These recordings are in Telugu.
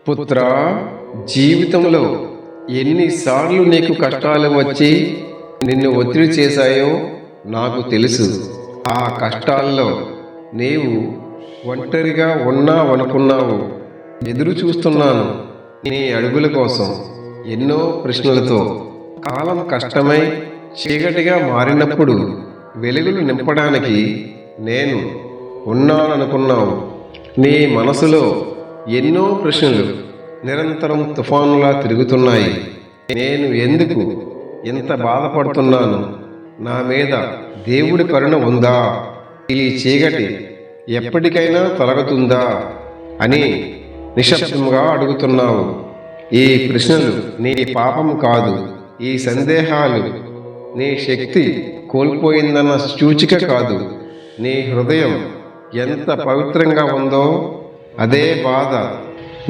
పుత్రా, జీవితంలో ఎన్నిసార్లు నీకు కష్టాలు వచ్చి నిన్ను ఒత్తిడి చేశాయో నాకు తెలుసు. ఆ కష్టాల్లో నీవు ఒంటరిగా ఉన్నావనుకున్నావు. ఎదురు చూస్తున్నాను నీ అడుగుల కోసం ఎన్నో ప్రశ్నలతో. కాలం కష్టమై చీకటిగా మారినప్పుడు వెలుగులు నింపడానికి నేను ఉన్నాననుకున్నావు. నీ మనసులో ఎన్నో ప్రశ్నలు నిరంతరం తుఫానులా తిరుగుతున్నాయి. నేను ఎందుకు ఇంత బాధపడుతున్నాను? నా మీద దేవుడి కరుణ ఉందా? ఈ చీకటి ఎప్పటికైనా తొలగుతుందా అని నిశ్శబ్దంగా అడుగుతున్నావు. ఈ ప్రశ్నలు నీ పాపం కాదు. ఈ సందేహాలు నీ శక్తి కోల్పోయిందన్న సూచిక కాదు. నీ హృదయం ఎంత పవిత్రంగా ఉందో అదే బాధ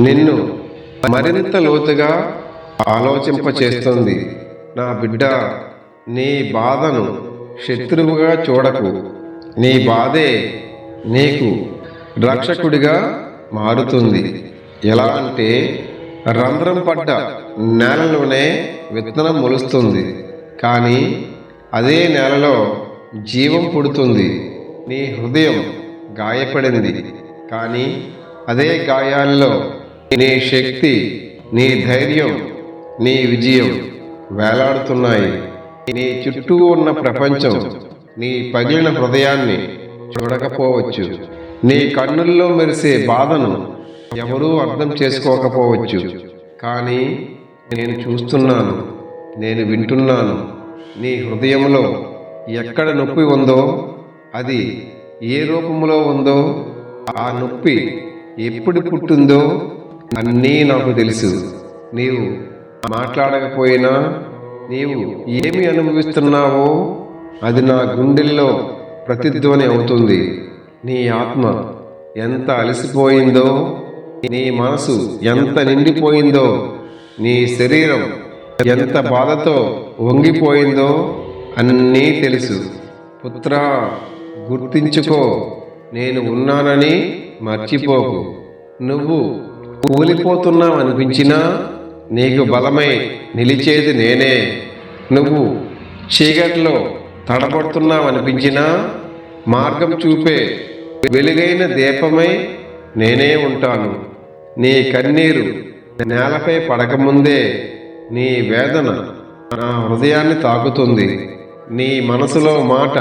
నిన్ను మరింత లోతుగా ఆలోచింపచేస్తుంది. నా బిడ్డ, నీ బాధను శత్రువుగా చూడకు. నీ బాధే నీకు రక్షకుడిగా మారుతుంది. ఎలా అంటే రంధ్రం పడ్డ నేలలోనే విత్తనం మొలుస్తుంది, కానీ అదే నేలలో జీవం పుడుతుంది. నీ హృదయం గాయపడింది, కానీ అదే గాయాల్లో నీ శక్తి, నీ ధైర్యం, నీ విజయం వేలాడుతున్నాయి. నీ చుట్టూ ఉన్న ప్రపంచం నీ పగిలిన హృదయాన్ని చూడకపోవచ్చు. నీ కన్నుల్లో మెరిసే బాధను ఎవరూ అర్థం చేసుకోకపోవచ్చు, కానీ నేను చూస్తున్నాను, నేను వింటున్నాను. నీ హృదయంలో ఎక్కడ నొప్పి ఉందో, అది ఏ రూపంలో ఉందో, ఆ నొప్పి ఎప్పుడు పుట్టిందో అన్నీ నాకు తెలుసు. నీవు మాట్లాడకపోయినా నీవు ఏమి అనుభవిస్తున్నావో అది నా గుండెల్లో ప్రతిధ్వని అవుతుంది. నీ ఆత్మ ఎంత అలసిపోయిందో, నీ మనసు ఎంత నిండిపోయిందో, నీ శరీరం ఎంత బాధతో వంగిపోయిందో అన్నీ తెలుసు. పుత్రా, గుర్తించుకో, నేను ఉన్నానని మర్చిపోకు. నువ్వు కూలిపోతున్నావనిపించినా నీకు బలమై నిలిచేది నేనే. నువ్వు చీకట్లో తడబడుతున్నావనిపించినా మార్గం చూపే వెలుగైన దీపమై నేనే ఉంటాను. నీ కన్నీరు నేలపై పడకముందే నీ వేదన నా హృదయాన్ని తాకుతుంది. నీ మనసులో మాట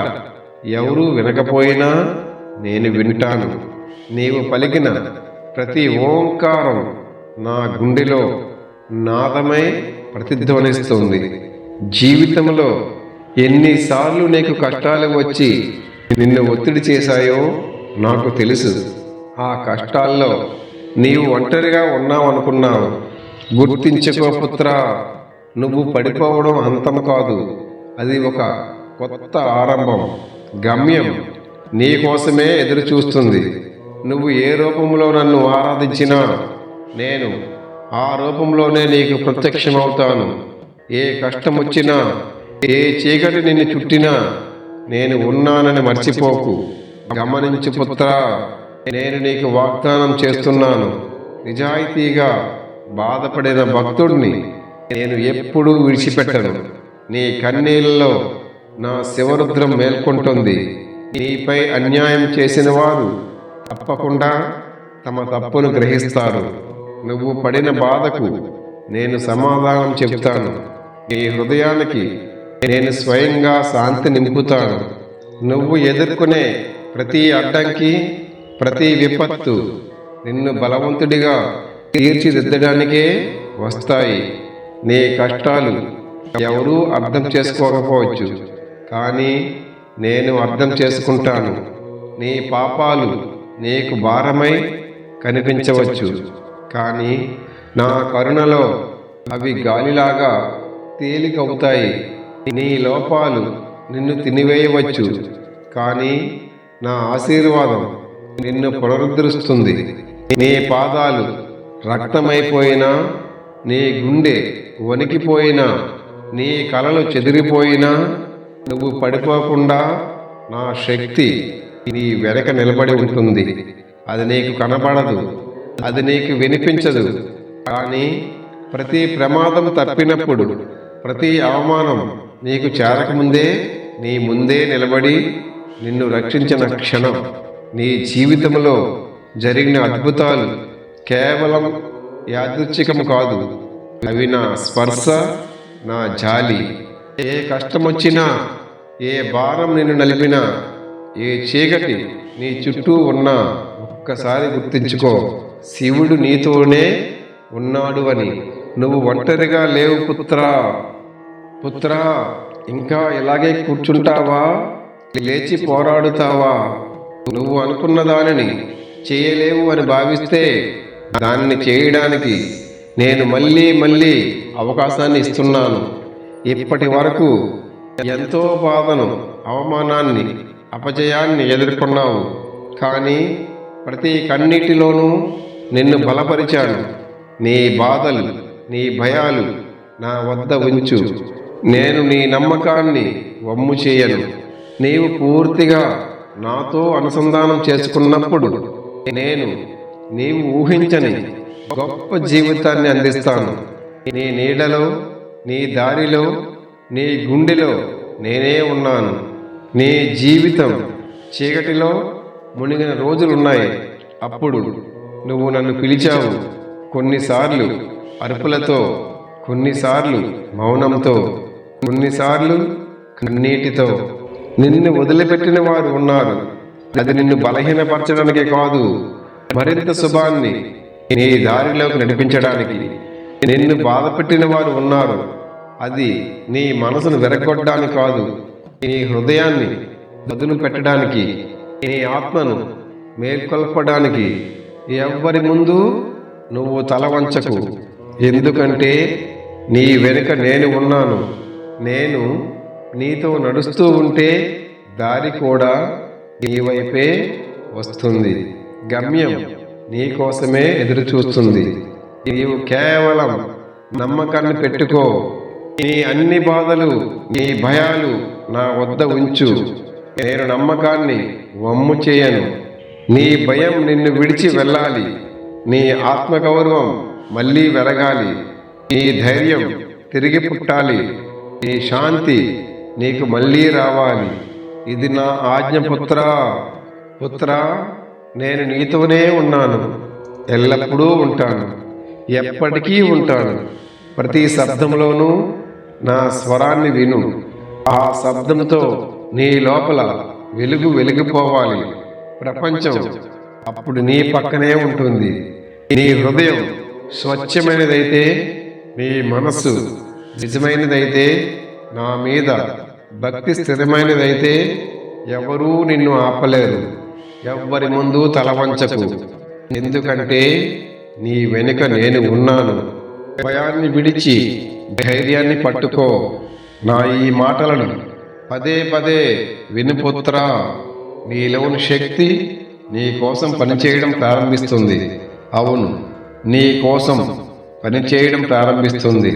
ఎవరూ వినకపోయినా నేను వింటాను. నీవు పలికిన ప్రతి ఓంకారం నా గుండెలో నాదమై ప్రతిధ్వనిస్తుంది. జీవితంలో ఎన్నిసార్లు నీకు కష్టాలు వచ్చి నిన్ను ఒత్తిడి చేశాయో నాకు తెలుసు. ఆ కష్టాల్లో నీవు ఒంటరిగా ఉన్నావనుకున్నావు. గుర్తించుకో పుత్రా, నువ్వు పడిపోవడం అంతం కాదు, అది ఒక కొత్త ఆరంభం. గమ్యం నీ కోసమే ఎదురు చూస్తుంది. నువ్వు ఏ రూపంలో నన్ను ఆరాధించినా నేను ఆ రూపంలోనే నీకు ప్రత్యక్షమవుతాను. ఏ కష్టం వచ్చినా, ఏ చీకటి నిన్ను చుట్టినా నేను ఉన్నానని మర్చిపోకు. గమనించు పుత్రా, నేను నీకు వాగ్దానం చేస్తున్నాను. నిజాయితీగా బాధపడిన భక్తుడిని నేను ఎప్పుడూ విడిచిపెట్టను. నీ కన్నీళ్ళలో నా శివరుద్రం మేల్కొంటుంది. నీపై అన్యాయం చేసిన వారు తప్పకుండా తమ తప్పును గ్రహిస్తారు. నువ్వు పడిన బాధకు నేను సమాధానం చెబుతాను. నీ హృదయానికి నేను స్వయంగా శాంతి నింపుతాను. నువ్వు ఎదుర్కొనే ప్రతి అడ్డంకి, ప్రతి విపత్తు నిన్ను బలవంతుడిగా తీర్చిదిద్దడానికే వస్తాయి. నీ కష్టాలు ఎవరూ అర్థం చేసుకోకపోవచ్చు, కానీ నేను అర్థం చేసుకుంటాను. నీ పాపాలు నీకు భారమై కనిపించవచ్చు, కానీ నా కరుణలో అవి గాలిలాగా తేలికవుతాయి. నీ లోపాలు నిన్ను తినివేయవచ్చు, కానీ నా ఆశీర్వాదం నిన్ను పునరుద్ధరిస్తుంది. నీ పాదాలు రక్తమైపోయినా, నీ గుండె వణికిపోయినా, నీ కలలు చెదిరిపోయినా నువ్వు పడిపోకుండా నా శక్తి నీ వెనక నిలబడి ఉంటుంది. అది నీకు కనబడదు, అది నీకు వినిపించదు, కానీ ప్రతి ప్రమాదం తప్పినప్పుడు, ప్రతి అవమానం నీకు చేరకముందే నీ ముందే నిలబడి నిన్ను రక్షించిన క్షణం, నీ జీవితంలో జరిగిన అద్భుతాలు కేవలం యాదృచ్ఛికం కాదు. అవి నా స్పర్శ, నా జాలి. ఏ కష్టం వచ్చినా, ఏ భారం నిన్ను నలిపినా, ఏ చీకటి నీ చుట్టూ ఉన్నా ఒక్కసారి గుర్తించుకో, శివుడు నీతోనే ఉన్నాడు అని. నువ్వు ఒంటరిగా లేవు పుత్రా. పుత్రా, ఇంకా ఇలాగే కూర్చుంటావా? లేచి పోరాడుతావా? నువ్వు అనుకున్న దానిని చేయలేవు అని భావిస్తే దానిని చేయడానికి నేను మళ్ళీ మళ్ళీ అవకాశాన్ని ఇస్తున్నాను. ఇప్పటి వరకు ఎంతో బాధను, అవమానాన్ని, అపజయాన్ని ఎదుర్కొన్నావు. కానీ ప్రతి కన్నిటిలోనూ నిన్ను బలపరిచాను. నీ బాధలు, నీ భయాలు నా వద్ద ఉంచు. నేను నీ నమ్మకాన్ని వమ్ము చేయను. నీవు పూర్తిగా నాతో అనుసంధానం చేసుకున్నప్పుడు నేను నీవు ఊహించని గొప్ప జీవితాన్ని అందిస్తాను. నీ నీడలో, నీ దారిలో, నీ గుండెలో నేనే ఉన్నాను. నీ జీవితం చీకటిలో మునిగిన రోజులున్నాయి. అప్పుడు నువ్వు నన్ను పిలిచావు. కొన్నిసార్లు అరుపులతో, కొన్నిసార్లు మౌనంతో, కొన్నిసార్లు కన్నీటితో. నిన్ను వదిలిపెట్టిన వారు ఉన్నారు. అది నిన్ను బలహీనపరచడానికి కాదు, మరింత శుభాన్ని నీ దారిలోకి నడిపించడానికి. నిన్ను బాధపెట్టిన వారు ఉన్నారు. అది నీ మనసును విరగొట్టడానికి కాదు, నీ హృదయాన్ని బదులు పెట్టడానికి, నీ ఆత్మను మేల్కొల్పడానికి. ఎవ్వరి ముందు నువ్వు తల వంచకు, ఎందుకంటే నీ వెనుక నేను ఉన్నాను. నేను నీతో నడుస్తూ ఉంటే దారి కూడా నీ వైపే వస్తుంది. గమ్యం నీ కోసమే ఎదురు చూస్తుంది. నీవు కేవలం నమ్మకాన్ని పెట్టుకో. నీ అన్ని బాధలు, నీ భయాలు నా వద్ద ఉంచు. నేను నమ్మకాన్ని వమ్ము చేయను. నీ భయం నిన్ను విడిచి వెళ్ళాలి. నీ ఆత్మగౌరవం మళ్ళీ వెలగాలి. నీ ధైర్యం తిరిగి పుట్టాలి. నీ శాంతి నీకు మళ్ళీ రావాలి. ఇది నా ఆజ్ఞ పుత్రా. పుత్రా, నేను నీతోనే ఉన్నాను. ఎల్లప్పుడూ ఉంటాను, ఎప్పటికీ ఉంటాను. ప్రతి శబ్దంలోనూ నా స్వరాన్ని విను. ఆ శబ్దంతో నీ లోపల వెలుగు వెలిగిపోవాలి. ప్రపంచం అప్పుడు నీ పక్కనే ఉంటుంది. నీ హృదయం స్వచ్ఛమైనదైతే, నీ మనస్సు నిజమైనదైతే, నా మీద భక్తి స్థిరమైనదైతే ఎవరూ నిన్ను ఆపలేరు. ఎవ్వరి ముందు తల వంచకు, ఎందుకంటే నీ వెనుక నేను ఉన్నాను. భయాన్ని విడిచి ధైర్యాన్ని పట్టుకో. నా ఈ మాటలను పదే పదే వినుపుత్రా. నీలోని శక్తి నీ కోసం పనిచేయడం ప్రారంభిస్తుంది. అవును, నీ కోసం పనిచేయడం ప్రారంభిస్తుంది.